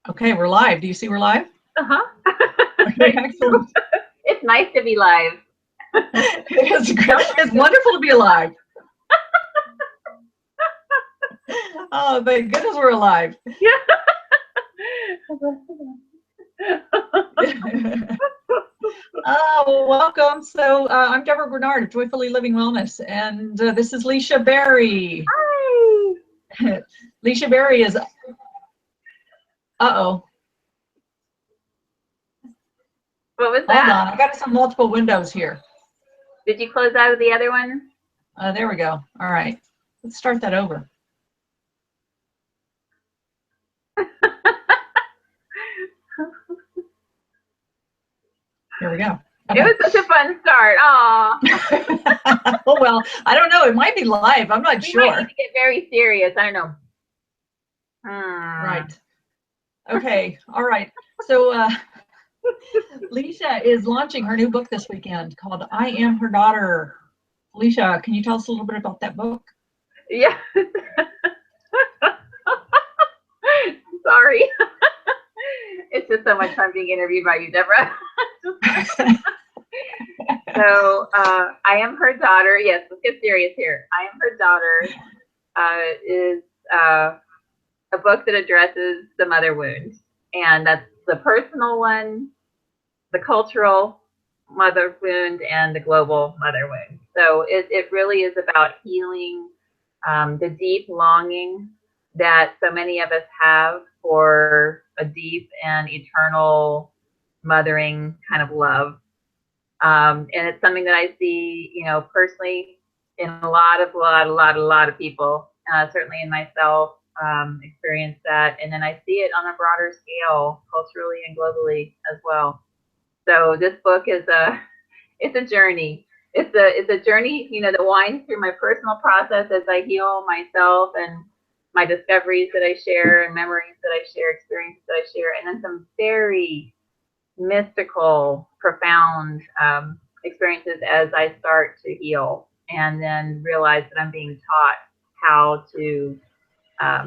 Okay, we're live. Do you see we're live? Uh-huh. Okay, excellent. It's nice to be live. It's wonderful to be alive. Oh, thank goodness we're alive. Oh, welcome. So I'm Debra Bernard of Joyfully Living Wellness, and this is Licia Berry. Hi. Licia Berry is, uh-oh. What was that? Hold on, I got some multiple windows here. Did you close out of the other one? There we go. All right, let's start that over. Here we go. Okay. It was such a fun start. Aw. Oh, well, I don't know. It might be live. I'm not sure. We might need to get very serious. I don't know. Right. Okay. All right. So Licia is launching her new book this weekend called I Am Her Daughter. Licia, can you tell us a little bit about that book? Yeah. Sorry. It's just so much fun being interviewed by you, Debra. So I Am Her Daughter. Yes, let's get serious here. I Am Her Daughter is a book that addresses the mother wound. And that's the personal one, the cultural mother wound, and the global mother wound. So it really is about healing the deep longing that so many of us have for a deep and eternal mothering kind of love. And it's something that I see, personally in a lot of people, certainly in myself, experience that. And then I see it on a broader scale, culturally and globally as well. So this book is it's a journey. It's a journey, that winds through my personal process as I heal myself and my discoveries that I share and memories that I share, experiences that I share, and then some very mystical, profound experiences as I start to heal, and then realize that I'm being taught how to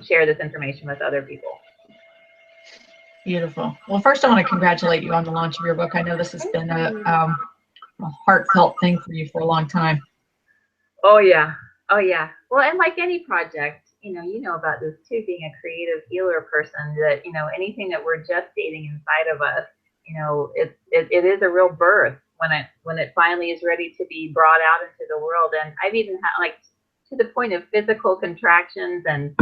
share this information with other people. Beautiful. Well, first I want to congratulate you on the launch of your book. I know this has been a heartfelt thing for you for a long time. Oh yeah. Well, and like any project, you know about this too, being a creative healer person, that anything that we're gestating inside of us, it is a real birth when it finally is ready to be brought out into the world. And I've even had, to the point of physical contractions and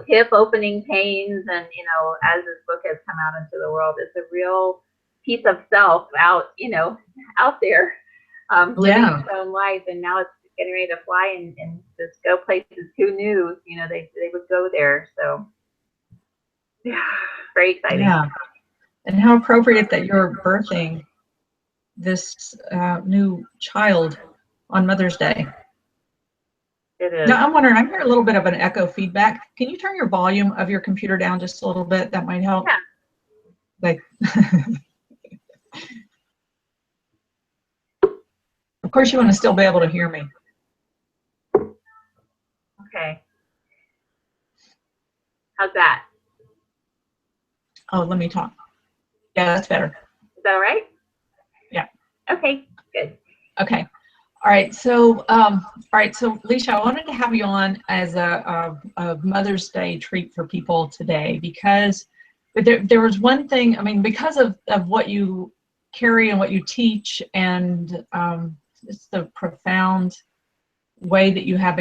hip opening pains, and as this book has come out into the world, it's a real piece of self out there, living its own life. And now it's getting ready to fly and just go places. Who knew they would go there? So yeah, very exciting. Yeah. And how appropriate that you're birthing this new child on Mother's Day. It is. Now I'm wondering, I'm hearing a little bit of an echo feedback. Can you turn your volume of your computer down just a little bit? That might help. Yeah. Of course, you want to still be able to hear me. Okay. How's that? Oh, let me talk. Yeah, that's better. Is that all right? Yeah. Okay, good. Okay. All right. So, Licia, I wanted to have you on as a Mother's Day treat for people today, because there was one thing, I mean, because of what you carry and what you teach, and it's the profound way that you have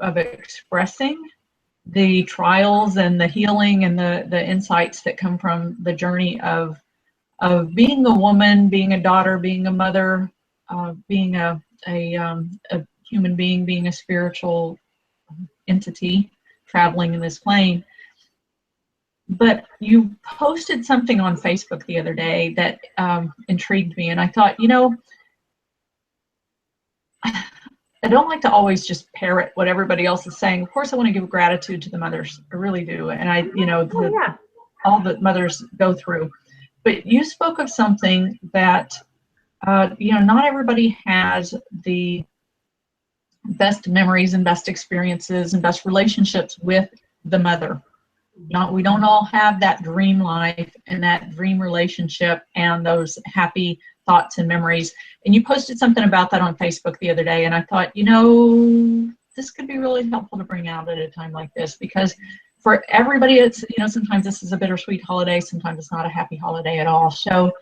of expressing the trials and the healing and the insights that come from the journey of being a woman, being a daughter, being a mother, being a human being, being a spiritual entity traveling in this plane. But you posted something on Facebook the other day that intrigued me, and I thought, I don't like to always just parrot what everybody else is saying. Of course, I want to give gratitude to the mothers. I really do. And all that mothers go through. But you spoke of something that, not everybody has the best memories and best experiences and best relationships with the mother. Not, we don't all have that dream life and that dream relationship and those happy thoughts and memories. And you posted something about that on Facebook the other day, and I thought, this could be really helpful to bring out at a time like this, because for everybody, it's, sometimes this is a bittersweet holiday, sometimes it's not a happy holiday at all. So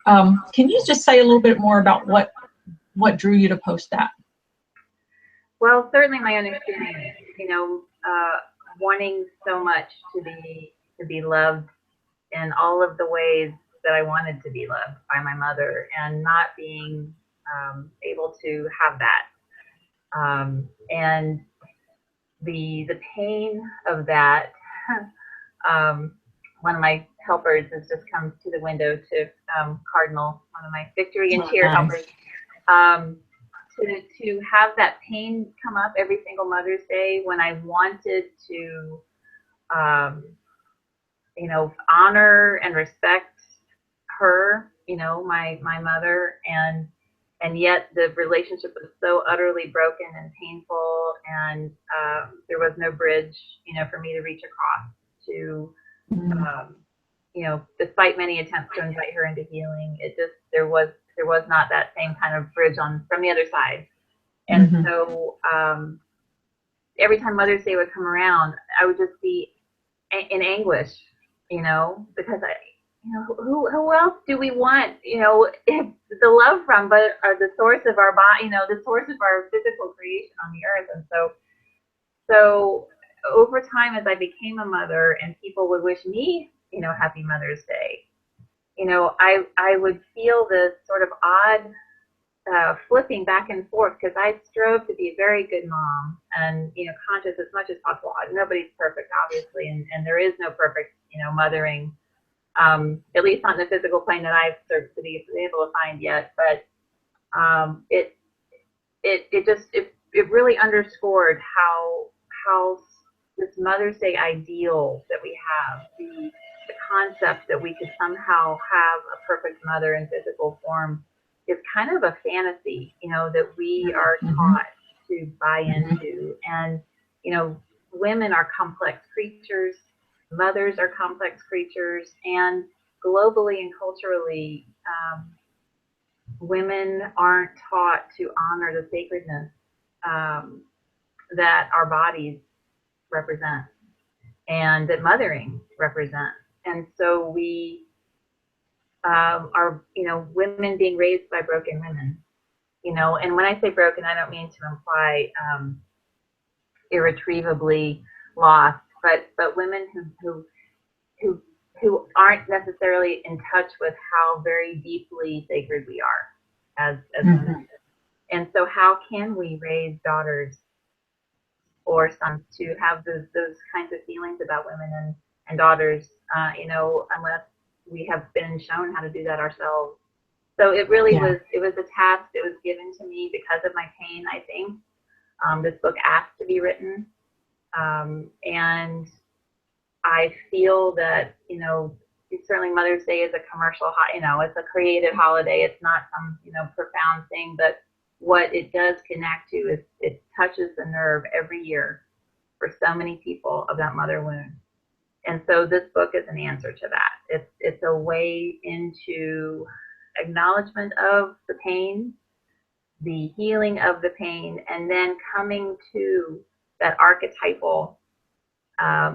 can you just say a little bit more about what drew you to post that? Well, certainly my own experience, wanting so much to be loved in all of the ways that I wanted to be loved by my mother, and not being able to have that, and the pain of that. One of my helpers has just come to the window to Cardinal, one of my victory and cheer helpers. To have that pain come up every single Mother's Day, when I wanted to, honor and respect her, my mother, and yet the relationship was so utterly broken and painful, and there was no bridge, for me to reach across to, despite many attempts to invite her into healing, there was not that same kind of bridge from the other side. And so every time Mother's Day would come around, I would just be in anguish, because who else do we want, the love from, but are the source of our body, the source of our physical creation on the earth. And so over time, as I became a mother and people would wish me, happy Mother's Day, I would feel this sort of odd flipping back and forth, because I strove to be a very good mom and, conscious as much as possible. Nobody's perfect, obviously, and there is no perfect, mothering, at least not in the physical plane that I've searched to be able to find yet. But it really underscored how this Mother's Day ideal that we have, the concept that we could somehow have a perfect mother in physical form, is kind of a fantasy, that we are taught to buy into. And, women are complex creatures, mothers are complex creatures, and globally and culturally, women aren't taught to honor the sacredness that our bodies represent and that mothering represents. And so we are, women being raised by broken women, and when I say broken, I don't mean to imply irretrievably lost, but women who aren't necessarily in touch with how very deeply sacred we are as women. And so how can we raise daughters or sons to have those kinds of feelings about women and daughters, unless we have been shown how to do that ourselves. So it really was a task that was given to me because of my pain, I think. This book asked to be written. And I feel that, certainly Mother's Day is a commercial, it's a creative holiday. It's not some, profound thing, but what it does connect to is it touches the nerve every year for so many people of that mother wound. And so this book is an answer to that. It's a way into acknowledgement of the pain, the healing of the pain, and then coming to that archetypal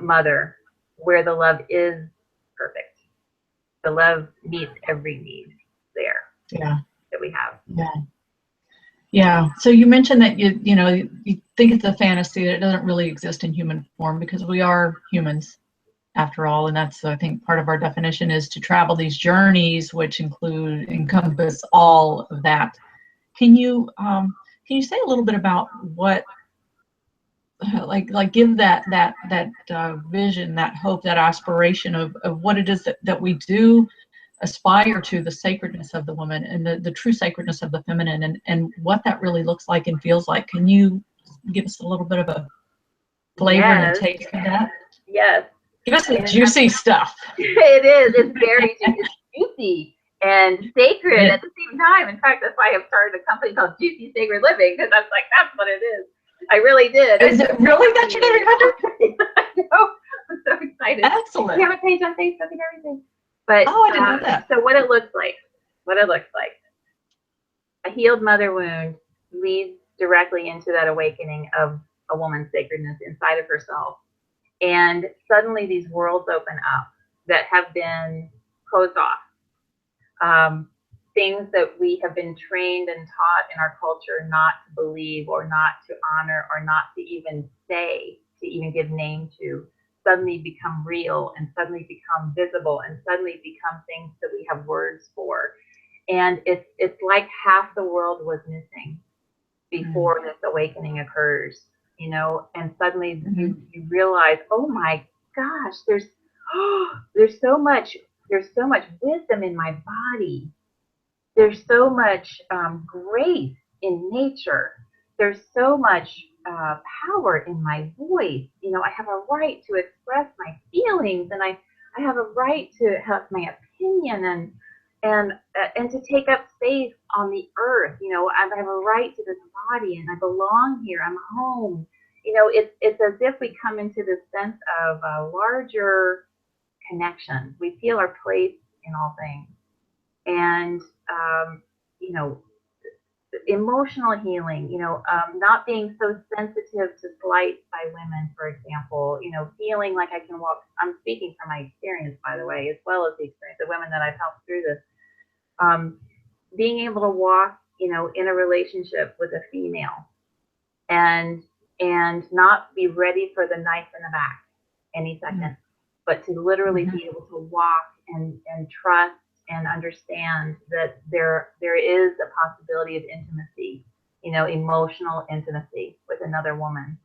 mother where the love is perfect. The love meets every need there that we have. Yeah. So you mentioned that you think it's a fantasy, that it doesn't really exist in human form, because we are humans after all, and that's, I think, part of our definition is to travel these journeys, which encompass all of that. Can you say a little bit about what, like give that vision, that hope, that aspiration of what it is that we do aspire to, the sacredness of the woman and the true sacredness of the feminine, and what that really looks like and feels like? Can you give us a little bit of a flavor and a taste of that? Yes. Give us the juicy stuff. It is. It's very juicy and sacred at the same time. In fact, that's why I've started a company called Juicy Sacred Living, because I was like, that's what it is. I really did. Is it really? That's your name? I know. I'm so excited. Excellent. We have a page on Facebook and everything. But Oh, I didn't know that. so what it looks like, a healed mother wound leads directly into that awakening of a woman's sacredness inside of herself. And suddenly these worlds open up that have been closed off. Things that we have been trained and taught in our culture not to believe or not to honor or not to even say, to even give name to, suddenly become real and suddenly become visible and suddenly become things that we have words for. And it's like half the world was missing before this awakening occurs, you know, and suddenly you realize, oh my gosh, there's so much wisdom in my body. There's so much grace in nature. There's so much power in my voice. You know, I have a right to express my feelings, and I have a right to have my opinion and to take up space on the earth. You know, I have a right to this body, and I belong here. I'm home. You know, it's as if we come into this sense of a larger connection. We feel our place in all things. And you know, emotional healing, you know, not being so sensitive to slight by women, for example, you know, feeling like I can walk. I'm speaking from my experience, by the way, as well as the experience of women that I've helped through this. Being able to walk, you know, in a relationship with a female and not be ready for the knife in the back any second, but to literally be able to walk and trust and understand that there is a possibility of intimacy, you know, emotional intimacy with another woman.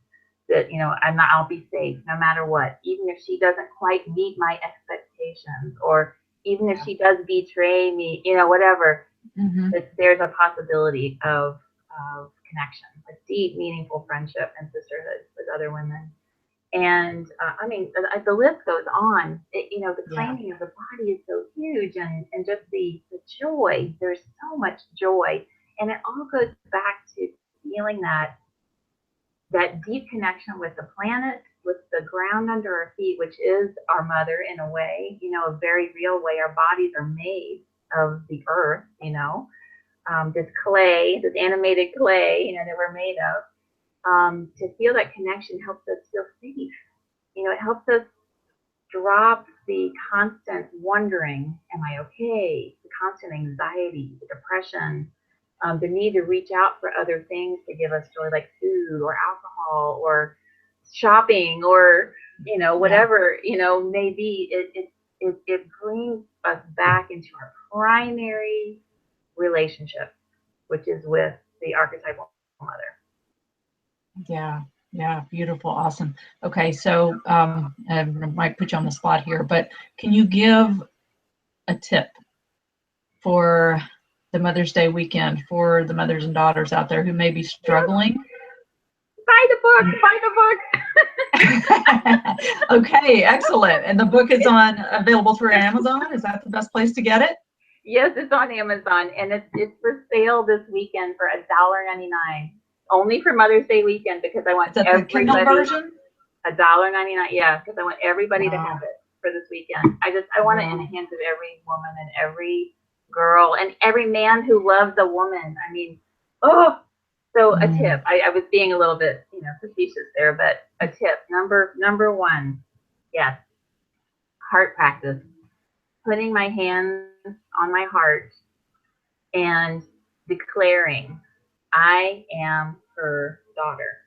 That, you know, I'll be safe no matter what, even if she doesn't quite meet my expectations, or even if she does betray me, you know, whatever. That there's a possibility of connection, a deep, meaningful friendship and sisterhood with other women. And I mean, the list goes on. You know, the claiming of the body is so huge, and just the joy. There's so much joy, and it all goes back to feeling that deep connection with the planet, with the ground under our feet, which is our mother in a way. You know, a very real way. Our bodies are made of the earth. You know, this clay, this animated clay, you know, that we're made of. To feel that connection helps us feel safe. You know, it helps us drop the constant wondering, am I okay? The constant anxiety, the depression, the need to reach out for other things to give us joy, like food or alcohol or shopping or, you know, whatever, you know, may be. It brings us back into our primary relationship, which is with the archetypal mother. Yeah, beautiful, awesome. Okay, so I might put you on the spot here, but can you give a tip for the Mother's Day weekend for the mothers and daughters out there who may be struggling? Buy the book. Okay, excellent. And the book is available through Amazon. Is that the best place to get it? Yes, it's on Amazon, and it's for sale this weekend for $1.99. Only for Mother's Day weekend, because I want everybody. Kindle version? $1.99, yeah, because I want everybody to have it for this weekend. I want it in the hands of every woman and every girl and every man who loves a woman. I mean, so a tip. I was being a little bit, you know, facetious there, but a tip. Number one, yes, heart practice. Putting my hands on my heart and declaring, I am her daughter.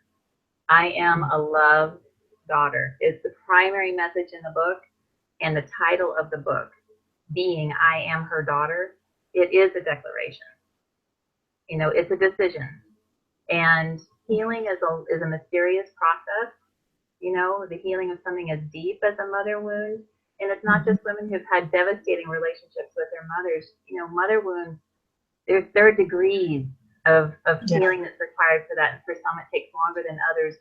I am a loved daughter. It's the primary message in the book, and the title of the book being I am her daughter. It is a declaration. You know, it's a decision. And healing is a mysterious process. You know, the healing of something as deep as a mother wound. And it's not just women who've had devastating relationships with their mothers. You know, mother wounds, there are degrees of healing that's required for that. And for some, it takes longer than others.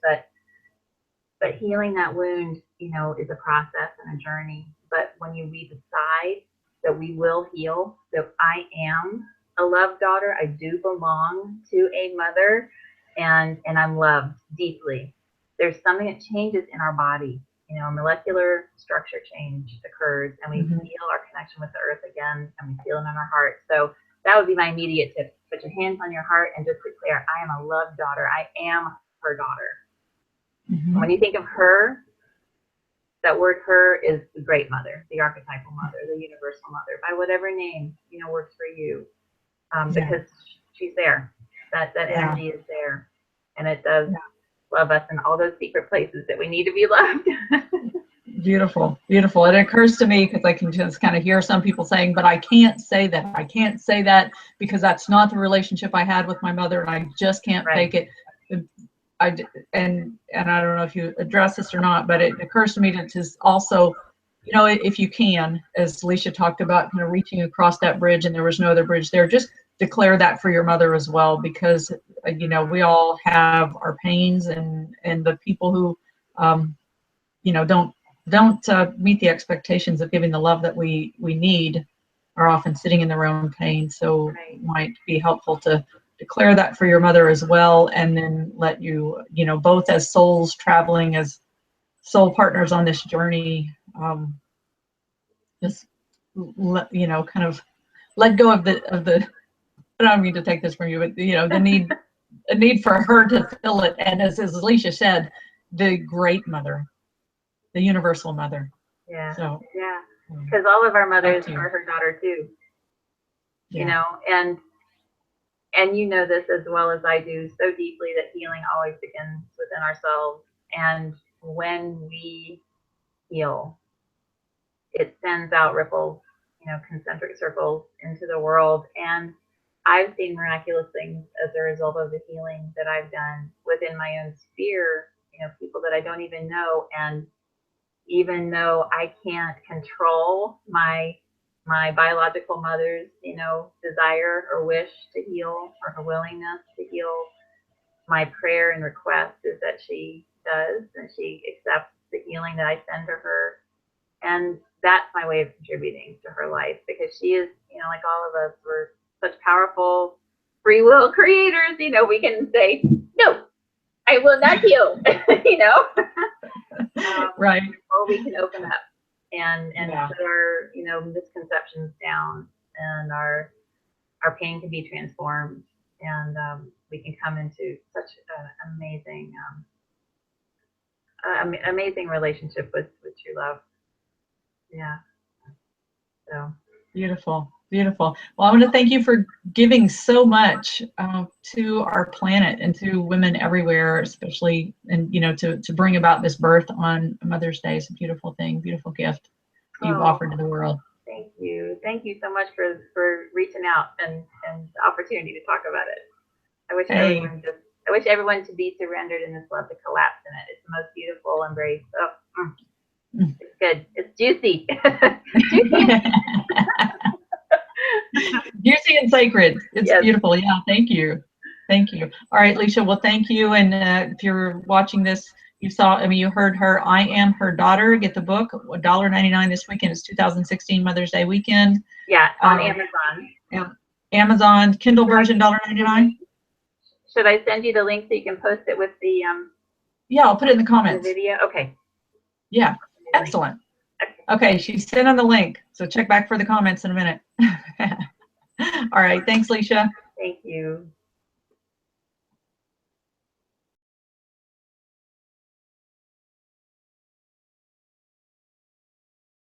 But healing that wound, you know, is a process and a journey. But when we decide that we will heal, that I am a loved daughter, I do belong to a mother, and I'm loved deeply. There's something that changes in our body. you know, molecular structure change occurs, and we feel our connection with the earth again, and we feel it in our heart. So that would be my immediate tip. Put your hands on your heart and just declare, I am a loved daughter. I am her daughter. And when you think of her, that word her is the great mother, the archetypal mother, the universal mother, by whatever name, you know, works for you. Because she's there. That energy is there. And it does love us in all those secret places that we need to be loved. Beautiful, beautiful. It occurs to me, because I can just kind of hear some people saying, but I can't say that. I can't say that because that's not the relationship I had with my mother, and I just can't fake it. And I don't know if you address this or not, but it occurs to me to just also, you know, if you can, as Licia talked about, you know, reaching across that bridge and there was no other bridge there, just declare that for your mother as well, because, you know, we all have our pains, and the people who, you know, don't meet the expectations of giving the love that we need are often sitting in their own pain. So it might be helpful to declare that for your mother as well, and then let you, you know, both as souls traveling as soul partners on this journey, just let, you know, kind of let go of the I don't mean to take this from you, but, you know, the need for her to fill it, and as Licia said, the great mother, the universal mother. Yeah. So yeah, because all of our mothers are her daughter too. Yeah. You know, and you know this as well as I do so deeply, that healing always begins within ourselves. And when we heal, it sends out ripples, you know, concentric circles into the world. And I've seen miraculous things as a result of the healing that I've done within my own sphere, you know, people that I don't even know. And even though I can't control my biological mother's, you know, desire or wish to heal, or her willingness to heal, my prayer and request is that she does, and she accepts the healing that I send to her. And that's my way of contributing to her life, because she is, you know, like all of us, we're such powerful free will creators. You know, we can say, no, I will not heal, you know. Right. Or we can open up and put our, you know, misconceptions down, and our pain can be transformed, and we can come into such an amazing relationship with true love. Yeah. So Beautiful, beautiful. Well, I want to thank you for giving so much to our planet and to women everywhere, especially, and, you know, to bring about this birth on Mother's Day. It's a beautiful thing, beautiful gift you've offered to the world. Thank you. Thank you so much for reaching out and the opportunity to talk about it. I wish everyone to be surrendered in this love, to collapse in it. It's the most beautiful embrace. It's good. It's juicy. Juicy and sacred. It's beautiful. Yeah, thank you. Thank you. All right, Licia, well, thank you. And if you're watching this, you heard her. I Am Her Daughter. Get the book, $1.99 this weekend. It's 2016 Mother's Day weekend. Yeah, on Amazon. Yeah. Amazon, Kindle version, $1.99. Should I send you the link so you can post it with the Yeah, I'll put it in the comments. The video? Okay. Yeah, excellent. Okay, she sent on the link, so check back for the comments in a minute. All right, thanks, Licia. Thank you.